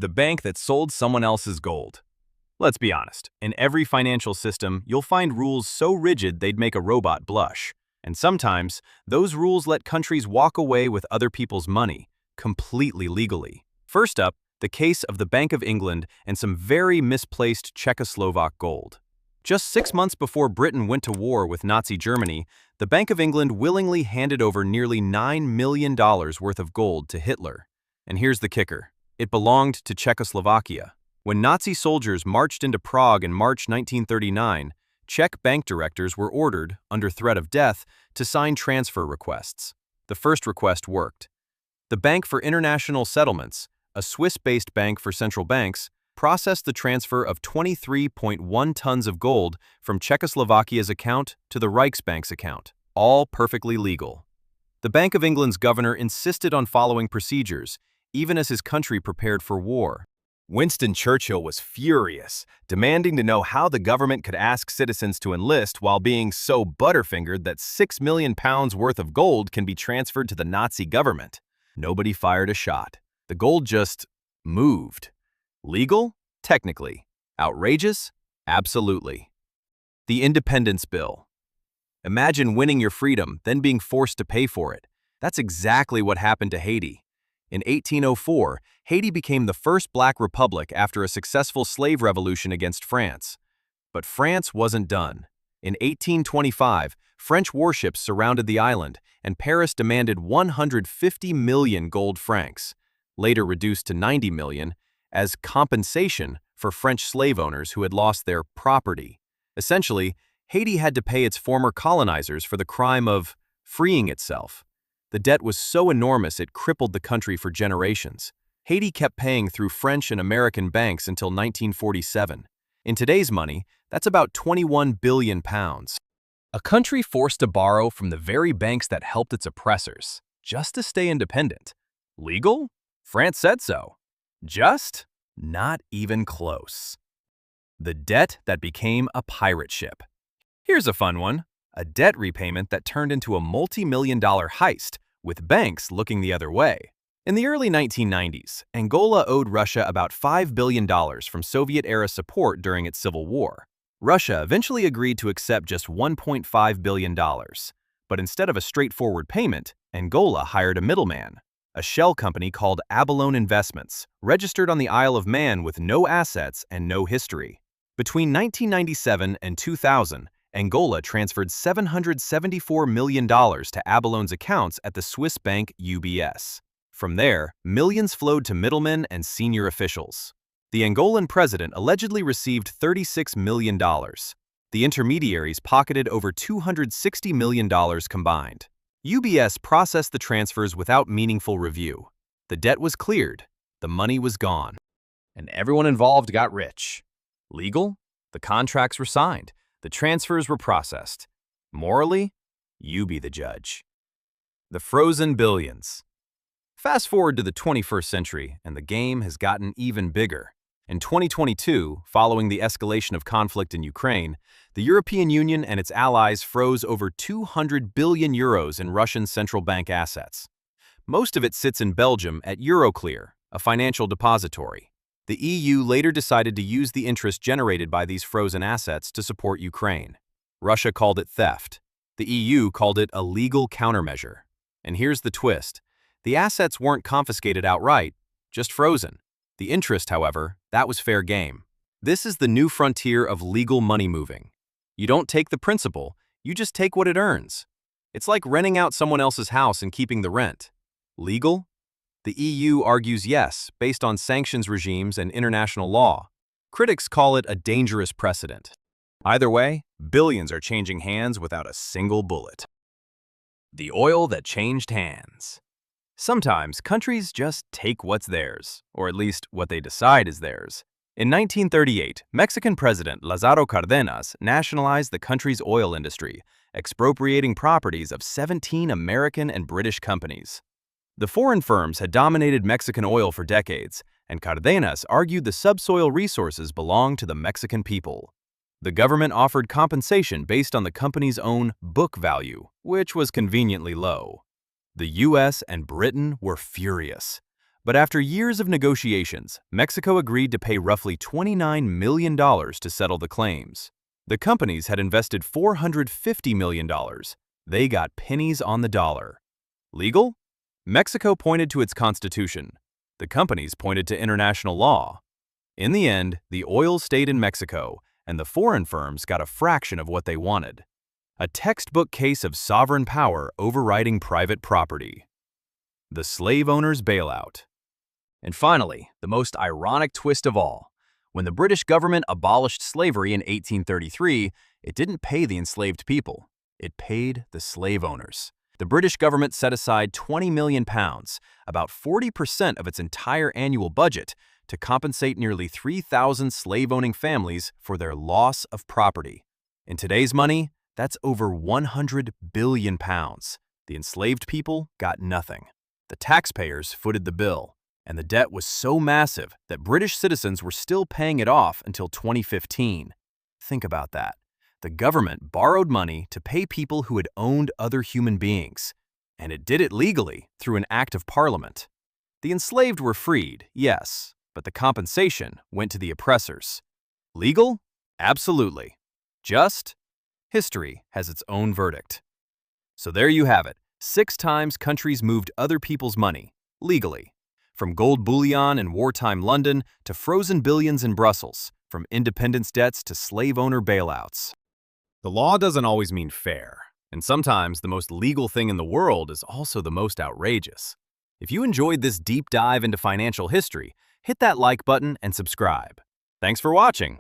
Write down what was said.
the bank that sold someone else's gold. Let's be honest, in every financial system, you'll find rules so rigid they'd make a robot blush. And sometimes, those rules let countries walk away with other people's money, completely legally. First up, the case of the Bank of England and some very misplaced Czechoslovak gold. Just 6 months before Britain went to war with Nazi Germany, the Bank of England willingly handed over nearly $9 million worth of gold to Hitler. And here's the kicker. It belonged to Czechoslovakia. When Nazi soldiers marched into Prague in March 1939, Czech bank directors were ordered, under threat of death, to sign transfer requests. The first request worked. The Bank for International Settlements, a Swiss-based bank for central banks, processed the transfer of 23.1 tons of gold from Czechoslovakia's account to the Reichsbank's account, all perfectly legal. The Bank of England's governor insisted on following procedures, even as his country prepared for war. Winston Churchill was furious, demanding to know how the government could ask citizens to enlist while being so butterfingered that £6 million worth of gold can be transferred to the Nazi government. Nobody fired a shot. The gold just moved. Legal? Technically. Outrageous? Absolutely. The Independence Bill. Imagine winning your freedom, then being forced to pay for it. That's exactly what happened to Haiti. In 1804, Haiti became the first black republic after a successful slave revolution against France. But France wasn't done. In 1825, French warships surrounded the island, and Paris demanded 150 million gold francs, later reduced to 90 million, as compensation for French slave owners who had lost their property. Essentially, Haiti had to pay its former colonizers for the crime of freeing itself. The debt was so enormous it crippled the country for generations. Haiti kept paying through French and American banks until 1947. In today's money, that's about £21 billion. A country forced to borrow from the very banks that helped its oppressors, just to stay independent. Legal? France said so. Just? Not even close. The debt that became a pirate ship. Here's a fun one. A debt repayment that turned into a multi-million-dollar heist, with banks looking the other way. In the early 1990s, Angola owed Russia about $5 billion from Soviet-era support during its civil war. Russia eventually agreed to accept just $1.5 billion. But instead of a straightforward payment, Angola hired a middleman, a shell company called Abalone Investments, registered on the Isle of Man with no assets and no history. Between 1997 and 2000, Angola transferred $774 million to Abalone's accounts at the Swiss bank UBS. From there, millions flowed to middlemen and senior officials. The Angolan president allegedly received $36 million. The intermediaries pocketed over $260 million combined. UBS processed the transfers without meaningful review. The debt was cleared, the money was gone, and everyone involved got rich. Legal? The contracts were signed, the transfers were processed. Morally? You be the judge. The frozen billions. Fast forward to the 21st century, and the game has gotten even bigger. In 2022, following the escalation of conflict in Ukraine, the European Union and its allies froze over 200 billion euros in Russian central bank assets. Most of it sits in Belgium at Euroclear, a financial depository. The EU later decided to use the interest generated by these frozen assets to support Ukraine. Russia called it theft. The EU called it a legal countermeasure. And here's the twist. The assets weren't confiscated outright, just frozen. The interest, however, that was fair game. This is the new frontier of legal money moving. You don't take the principal, you just take what it earns. It's like renting out someone else's house and keeping the rent. Legal? The EU argues yes, based on sanctions regimes and international law. Critics call it a dangerous precedent. Either way, billions are changing hands without a single bullet. The oil that changed hands. Sometimes countries just take what's theirs, or at least what they decide is theirs. In 1938, Mexican President Lázaro Cárdenas nationalized the country's oil industry, expropriating properties of 17 American and British companies. The foreign firms had dominated Mexican oil for decades, and Cárdenas argued the subsoil resources belonged to the Mexican people. The government offered compensation based on the company's own book value, which was conveniently low. The US and Britain were furious. But after years of negotiations, Mexico agreed to pay roughly $29 million to settle the claims. The companies had invested $450 million. They got pennies on the dollar. Legal? Mexico pointed to its constitution. The companies pointed to international law. In the end, the oil stayed in Mexico, and the foreign firms got a fraction of what they wanted. A textbook case of sovereign power overriding private property. The slave owners' bailout. And finally, the most ironic twist of all. When the British government abolished slavery in 1833, it didn't pay the enslaved people. It paid the slave owners. The British government set aside £20 million, about 40% of its entire annual budget, to compensate nearly 3,000 slave-owning families for their loss of property. In today's money, that's over £100 billion. The enslaved people got nothing. The taxpayers footed the bill, and the debt was so massive that British citizens were still paying it off until 2015. Think about that. The government borrowed money to pay people who had owned other human beings, and it did it legally through an act of parliament. The enslaved were freed, yes, but the compensation went to the oppressors. Legal? Absolutely. Just? History has its own verdict. So there you have it. 6 times countries moved other people's money, legally. From gold bullion in wartime London to frozen billions in Brussels, from independence debts to slave owner bailouts. The law doesn't always mean fair, and sometimes the most legal thing in the world is also the most outrageous. If you enjoyed this deep dive into financial history, hit that like button and subscribe. Thanks for watching.